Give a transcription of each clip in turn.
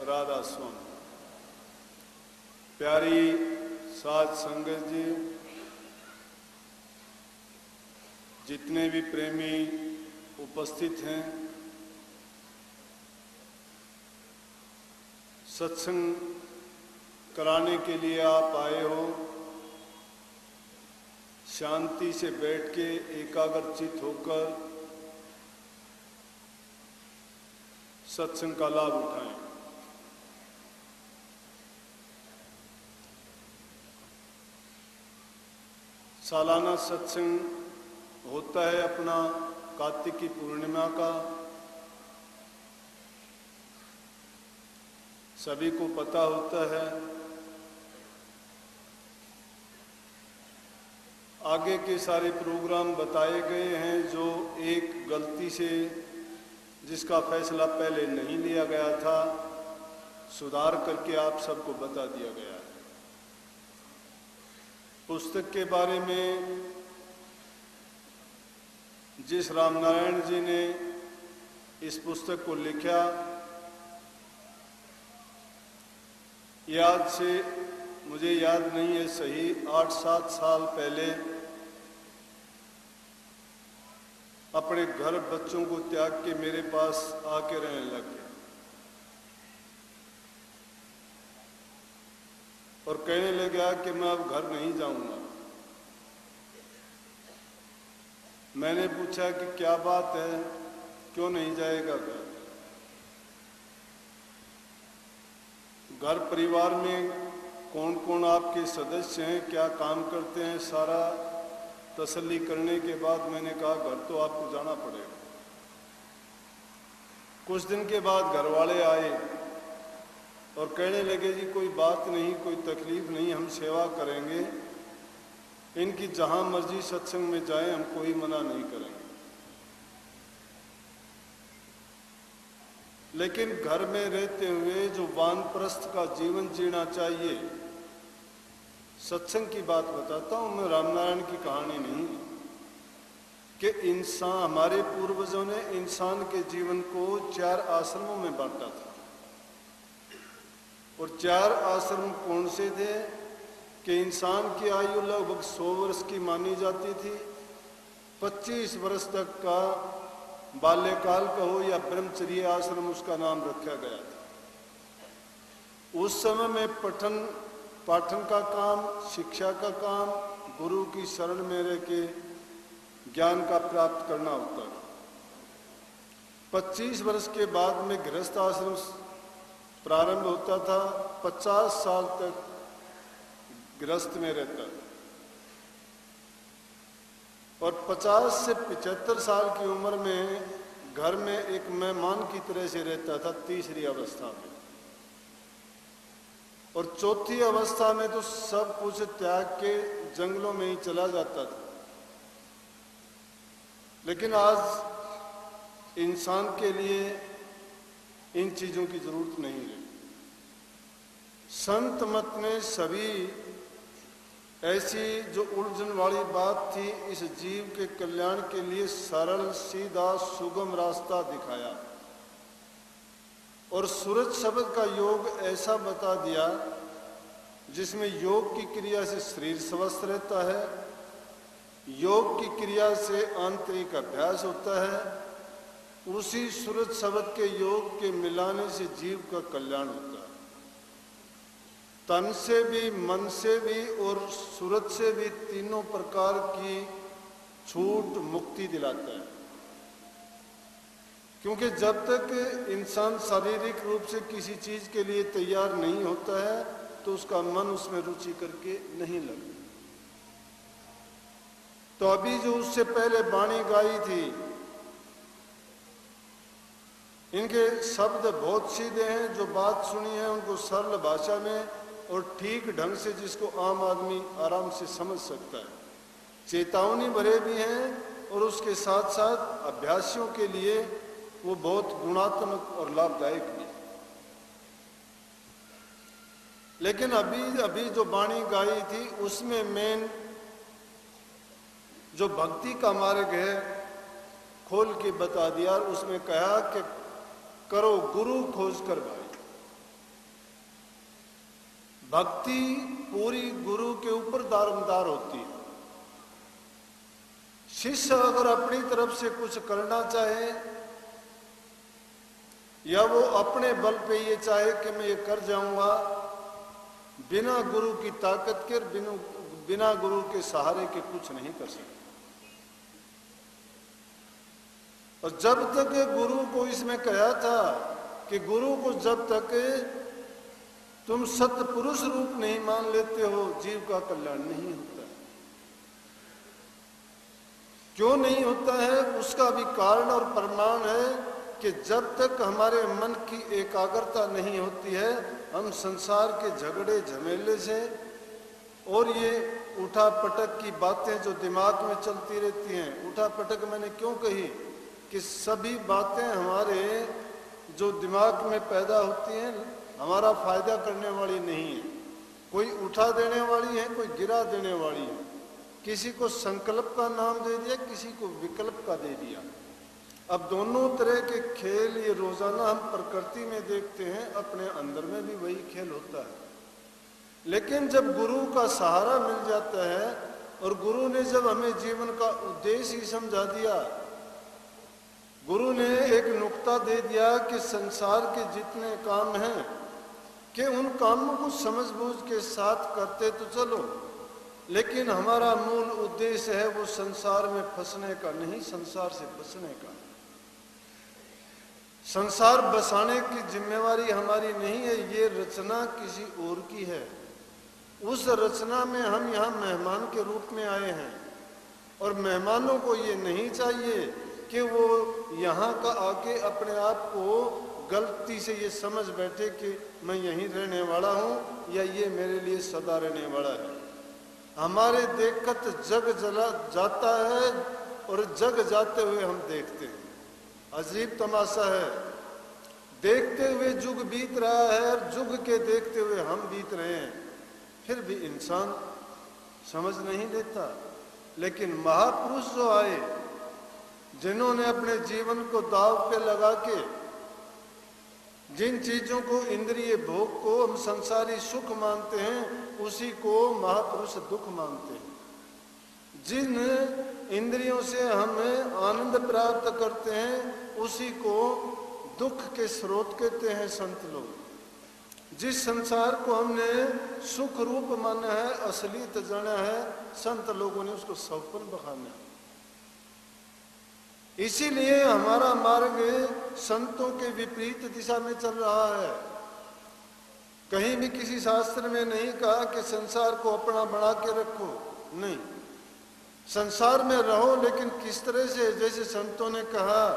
राधा स्वामी। प्यारी साध संगत जी, जितने भी प्रेमी उपस्थित हैं, सत्संग कराने के लिए आप आए हो, शांति से बैठ के एकाग्रचित होकर सत्संग का लाभ उठाएं। सालाना सत्संग होता है अपना कार्तिक की पूर्णिमा का। सभी को पता होता है। आगे के सारे प्रोग्राम बताए गए हैं, जो एक गलती से जिसका फैसला पहले नहीं लिया गया था, सुधार करके आप सबको बता दिया गया है। पुस्तक के बारे में जिस रामनारायण जी ने इस पुस्तक को लिखा, याद से मुझे याद नहीं है सही, 8-7 साल पहले अपने घर बच्चों को त्याग के मेरे पास आके रहने लग गए और कहने लगा कि मैं अब घर नहीं जाऊंगा। मैंने पूछा कि क्या बात है, क्यों नहीं जाएगा घर? घर परिवार में कौन कौन आपके सदस्य हैं, क्या काम करते हैं, सारा तसल्ली करने के बाद मैंने कहा घर तो आपको जाना पड़ेगा। कुछ दिन के बाद घर वाले आए और कहने लगे जी कोई बात नहीं, कोई तकलीफ नहीं, हम सेवा करेंगे, इनकी जहां मर्जी सत्संग में जाए, हम कोई मना नहीं करेंगे। लेकिन घर में रहते हुए जो वानप्रस्थ का जीवन जीना चाहिए, सत्संग की बात बताता हूं मैं, रामनारायण की कहानी नहीं, कि इंसान, हमारे पूर्वजों ने इंसान के जीवन को 4 आश्रमों में बांटा था। और 4 आश्रम कौन से थे कि इंसान की आयु लगभग 100 वर्ष की मानी जाती थी। 25 वर्ष तक का बाल्यकाल का हो या ब्रह्मचर्य आश्रम उसका नाम रखा गया था। उस समय में पठन पाठन का काम, शिक्षा का काम, गुरु की शरण में रह के ज्ञान का प्राप्त करना होता है। 25 वर्ष के बाद में गृहस्थ आश्रम प्रारंभ होता था। 50 साल तक गृहस्थ में रहता था और 50 से 75 साल की उम्र में घर में एक मेहमान की तरह से रहता था, तीसरी अवस्था में। और चौथी अवस्था में तो सब कुछ त्याग के जंगलों में ही चला जाता था। लेकिन आज इंसान के लिए इन चीजों की जरूरत नहीं है। संत मत ने सभी ऐसी जो उलझन वाली बात थी, इस जीव के कल्याण के लिए सरल, सीधा, सुगम रास्ता दिखाया। और सूरज शब्द का योग ऐसा बता दिया जिसमें योग की क्रिया से शरीर स्वस्थ रहता है, योग की क्रिया से आंतरिक अभ्यास होता है, उसी सूरज शब्द के योग के मिलाने से जीव का कल्याण होता है। तन से भी, मन से भी और सूरज से भी तीनों प्रकार की छूट मुक्ति दिलाता है। क्योंकि जब तक इंसान शारीरिक रूप से किसी चीज के लिए तैयार नहीं होता है तो उसका मन उसमें रुचि करके नहीं लगता। तो अभी जो उससे पहले वाणी गाई थी, इनके शब्द बहुत सीधे हैं। जो बात सुनी है उनको सरल भाषा में और ठीक ढंग से जिसको आम आदमी आराम से समझ सकता है। चेतावनी भरे भी हैं और उसके साथ साथ अभ्यासियों के लिए वो बहुत गुणात्मक और लाभदायक भी है। लेकिन अभी जो वाणी गाई थी उसमें मेन जो भक्ति का मार्ग है खोल के बता दिया और उसमें कहा कि करो गुरु खोज कर भाई। भक्ति पूरी गुरु के ऊपर दारोमदार होती है। शिष्य अगर अपनी तरफ से कुछ करना चाहे या वो अपने बल पे ये चाहे कि मैं ये कर जाऊंगा, बिना गुरु की ताकत के, बिना गुरु के सहारे के कुछ नहीं कर सकते। और जब तक गुरु को इसमें कहा था कि गुरु को जब तक तुम सतपुरुष रूप नहीं मान लेते हो, जीव का कल्याण नहीं होता है। क्यों नहीं होता है उसका भी कारण और प्रमाण है कि जब तक हमारे मन की एकाग्रता नहीं होती है, हम संसार के झगड़े झमेले से और ये उठा पटक की बातें जो दिमाग में चलती रहती हैं। उठा पटक मैंने क्यों कही कि सभी बातें हमारे जो दिमाग में पैदा होती हैं हमारा फायदा करने वाली नहीं है। कोई उठा देने वाली है, कोई गिरा देने वाली है। किसी को संकल्प का नाम दे दिया, किसी को विकल्प का दे दिया। अब दोनों तरह के खेल ये रोजाना हम प्रकृति में देखते हैं, अपने अंदर में भी वही खेल होता है। लेकिन जब गुरु का सहारा मिल जाता है और गुरु ने जब हमें जीवन का उद्देश्य ही समझा दिया, गुरु ने एक नुक्ता दे दिया कि संसार के जितने काम हैं कि उन कामों को समझबूझ के साथ करते तो चलो, लेकिन हमारा मूल उद्देश्य है वो संसार में फंसने का नहीं, संसार से बचने का। संसार बसाने की जिम्मेवारी हमारी नहीं है, ये रचना किसी और की है। उस रचना में हम यहाँ मेहमान के रूप में आए हैं और मेहमानों को ये नहीं चाहिए कि वो यहाँ का आके अपने आप को गलती से ये समझ बैठे कि मैं यहीं रहने वाला हूँ या ये मेरे लिए सदा रहने वाला है। हमारे देखत जग जला जाता है और जग जाते हुए हम देखते हैं। अजीब तमाशा है, देखते हुए जुग बीत रहा है और जुग के देखते हुए हम बीत रहे हैं, फिर भी इंसान समझ नहीं लेता। लेकिन महापुरुष जो आए, जिन्होंने अपने जीवन को दांव पे लगा के जिन चीजों को, इंद्रिय भोग को हम संसारी सुख मानते हैं, उसी को महापुरुष दुख मानते हैं। जिन इंद्रियों से हम आनंद प्राप्त करते हैं, उसी को दुख के स्रोत कहते हैं संत लोग। जिस संसार को हमने सुख रूप माना है, असलियत जाना है, संत लोगों ने उसको सौपन बखाना है। इसीलिए हमारा मार्ग संतों के विपरीत दिशा में चल रहा है। कहीं भी किसी शास्त्र में नहीं कहा कि संसार को अपना बना के रखो, नहीं, संसार में रहो, लेकिन किस तरह से, जैसे संतों ने कहा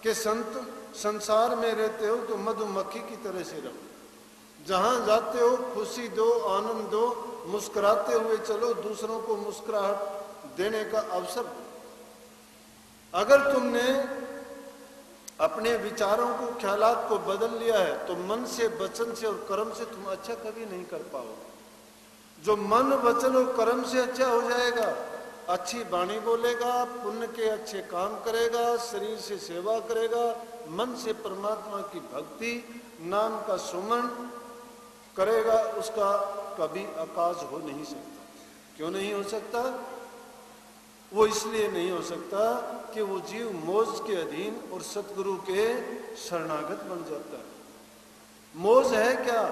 कि संसार में रहते हो तो मधुमक्खी की तरह से रहो। जहां जाते हो खुशी दो, आनंद दो, मुस्कुराते हुए चलो, दूसरों को मुस्कुराहट देने का अवसर दो। अगर तुमने अपने विचारों को, ख्यालात को बदल लिया है तो मन से, वचन से और कर्म से तुम अच्छा कभी नहीं कर पाओगे। जो मन, वचन और कर्म से अच्छा हो जाएगा, अच्छी वाणी बोलेगा, पुण्य के अच्छे काम करेगा, शरीर से सेवा करेगा, मन से परमात्मा की भक्ति, नाम का सुमन करेगा, उसका कभी आकाश हो नहीं सकता। क्यों नहीं हो सकता? वो इसलिए नहीं हो सकता कि वो जीव मौज के अधीन और सतगुरु के शरणागत बन जाता है। मौज है क्या?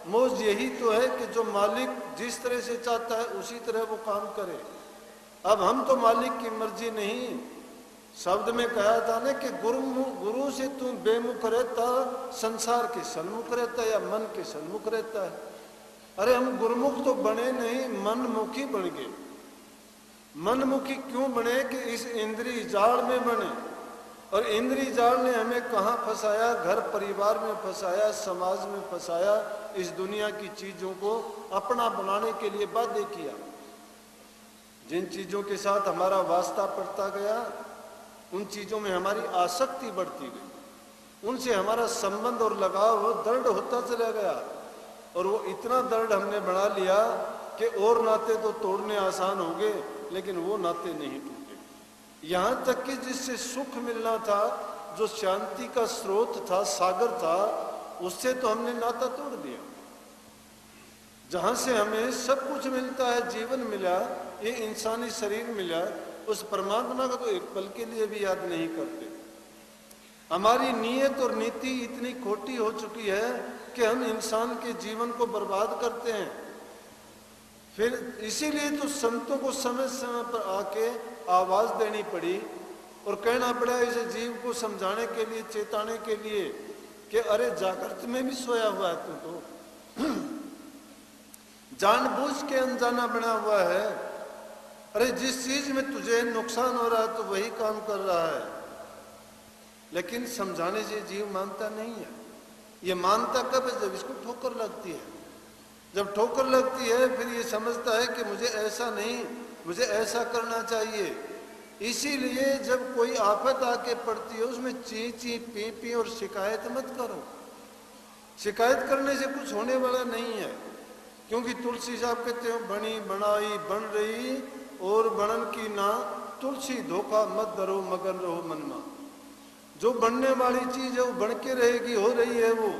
मौज यही तो है कि जो मालिक जिस तरह से चाहता है उसी तरह वो काम करे। अब हम तो मालिक की मर्जी नहीं, शब्द में कहा था ना कि गुरु से तू बेमुख रहता, संसार के सन्मुख रहता या मन के सन्मुख रहता है। अरे हम गुरुमुख तो बने नहीं, मनमुखी बन गए। मनमुखी क्यों बने कि इस इंद्रिय जाल में बने, और इंद्रिय जाल ने हमें कहाँ फंसाया? घर परिवार में फंसाया, समाज में फंसाया, इस दुनिया की चीजों को अपना बनाने के लिए बाध्य किया। जिन चीजों के साथ हमारा वास्ता पड़ता गया, उन चीजों में हमारी आसक्ति बढ़ती गई, उनसे हमारा संबंध और लगाव दृढ़ होता चला गया, और वो इतना दृढ़ हमने बना लिया कि और नाते तो तोड़ने आसान हो गए, लेकिन वो नाते नहीं टूटे। यहाँ तक कि जिससे सुख मिलना था, जो शांति का स्रोत था, सागर था, उससे तो हमने नाता तोड़ दिया। जहाँ से हमें सब कुछ मिलता है, जीवन मिला, ये इंसानी शरीर मिला, उस परमात्मा को तो एक पल के लिए भी याद नहीं करते। हमारी नीयत और नीति इतनी खोटी हो चुकी है कि हम इंसान के जीवन को बर्बाद करते हैं। फिर इसीलिए तो संतों को समय समय पर आके आवाज देनी पड़ी और कहना पड़ा इस जीव को समझाने के लिए, चेताने के लिए कि अरे जागृत में भी सोया हुआ है तू तो जानबूझ के अनजाना बना हुआ है। अरे जिस चीज में तुझे नुकसान हो रहा है तो वही काम कर रहा है, लेकिन समझाने से जीव मानता नहीं है। ये मानता कब है? जब इसको ठोकर लगती है। जब ठोकर लगती है फिर ये समझता है कि मुझे ऐसा नहीं, मुझे ऐसा करना चाहिए। इसीलिए जब कोई आफत आके पड़ती है उसमें ची ची पी पी और शिकायत मत करो। शिकायत करने से कुछ होने वाला नहीं है, क्योंकि तुलसी साहब कहते हो बनी बनाई बन रही और बनन की ना तुलसी, धोखा मत डरो मगन रहो मनमा। जो बनने वाली चीज है वो बन के रहेगी, हो रही है वो।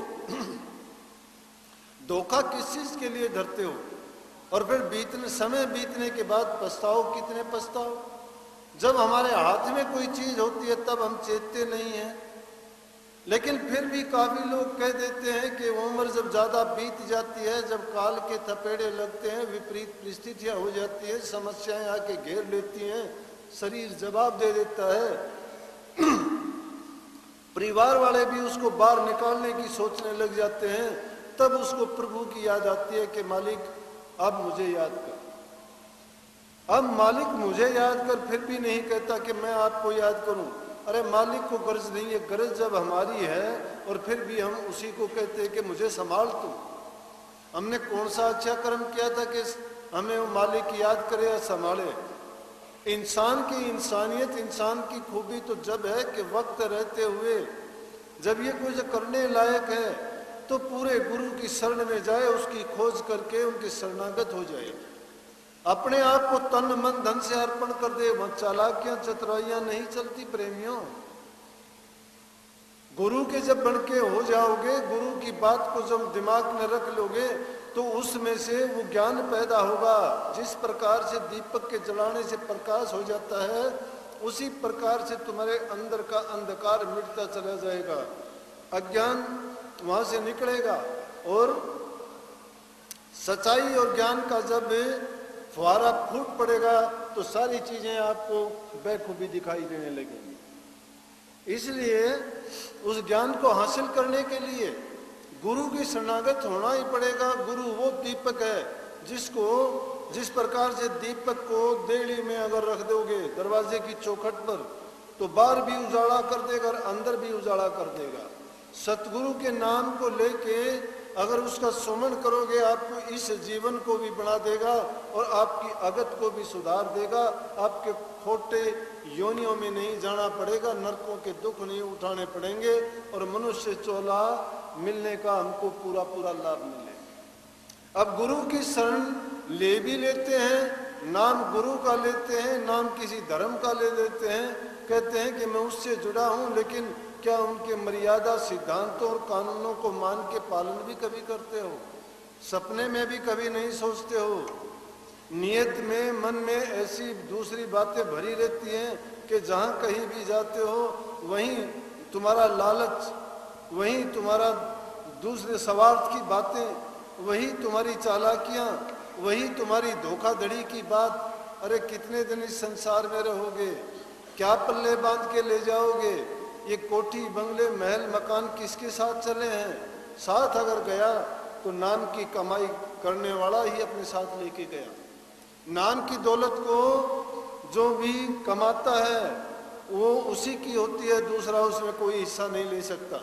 धोखा किस चीज के लिए धरते हो? और फिर समय बीतने के बाद पछताओ, कितने पछताओ। जब हमारे हाथ में कोई चीज होती है तब हम चेतते नहीं हैं, लेकिन फिर भी काफी लोग कह देते हैं कि उम्र जब ज्यादा बीत जाती है, जब काल के थपेड़े लगते हैं, विपरीत परिस्थितियां हो जाती है, समस्याएं आके घेर लेती हैं, शरीर जवाब दे देता है, परिवार वाले भी उसको बाहर निकालने की सोचने लग जाते हैं, तब उसको प्रभु की याद आती है कि मालिक अब मुझे याद कर। अब मालिक मुझे याद कर फिर भी नहीं कहता कि मैं आपको याद करूं। अरे मालिक को गरज नहीं है, गरज जब हमारी है और फिर भी हम उसी को कहते हैं कि मुझे संभाल तू। हमने कौन सा अच्छा कर्म किया था कि हमें वो मालिक याद करे या संभाले? इंसान की इंसानियत, इंसान की खूबी तो जब है कि वक्त रहते हुए जब ये कुछ करने लायक है तो पूरे गुरु की शरण में जाए, उसकी खोज करके उनके शरणागत हो जाए, अपने आप को तन मन धन से अर्पण कर दे। वह चालाकियां चतुराइयां नहीं चलती प्रेमियों। गुरु के जब बन के हो जाओगे, गुरु की बात को जब दिमाग में रख लोगे तो उसमें से वो ज्ञान पैदा होगा। जिस प्रकार से दीपक के जलाने से प्रकाश हो जाता है, उसी प्रकार से तुम्हारे अंदर का अंधकार मिटता चला जाएगा, अज्ञान वहां से निकलेगा और सच्चाई और ज्ञान का जब फुहारा फूट पड़ेगा तो सारी चीजें आपको बेखूबी दिखाई देने लगेंगी। इसलिए उस ज्ञान को हासिल करने के लिए गुरु की शरणागत होना ही पड़ेगा। गुरु वो दीपक है जिसको, जिस प्रकार से दीपक को देहली में अगर रख दोगे दरवाजे की चौखट पर तो बाहर भी उजाला कर देगा और अंदर भी उजाला कर देगा। सतगुरु के नाम को लेके अगर उसका सुमन करोगे, आपको इस जीवन को भी बना देगा और आपकी अगत को भी सुधार देगा। आपके खोटे योनियों में नहीं जाना पड़ेगा, नरकों के दुख नहीं उठाने पड़ेंगे और मनुष्य चोला मिलने का हमको पूरा पूरा लाभ मिले। अब गुरु की शरण ले भी लेते हैं, नाम गुरु का लेते हैं, नाम किसी धर्म का ले लेते हैं, कहते हैं कि मैं उससे जुड़ा हूं, लेकिन क्या उनके मर्यादा सिद्धांतों और कानूनों को मान के पालन भी कभी करते हो? सपने में भी कभी नहीं सोचते हो। नियत में, मन में ऐसी दूसरी बातें भरी रहती हैं कि जहां कहीं भी जाते हो वहीं तुम्हारा लालच, वहीं तुम्हारा दूसरे स्वार्थ की बातें, वही तुम्हारी चालाकियां, वही तुम्हारी धोखाधड़ी की बात। अरे कितने दिन इस संसार में रहोगे? क्या पल्ले बांध के ले जाओगे? ये कोठी बंगले महल मकान किसके साथ चले हैं? साथ अगर गया तो नाम की कमाई करने वाला ही अपने साथ लेके गया। नाम की दौलत को जो भी कमाता है वो उसी की होती है, दूसरा उसमें कोई हिस्सा नहीं ले सकता।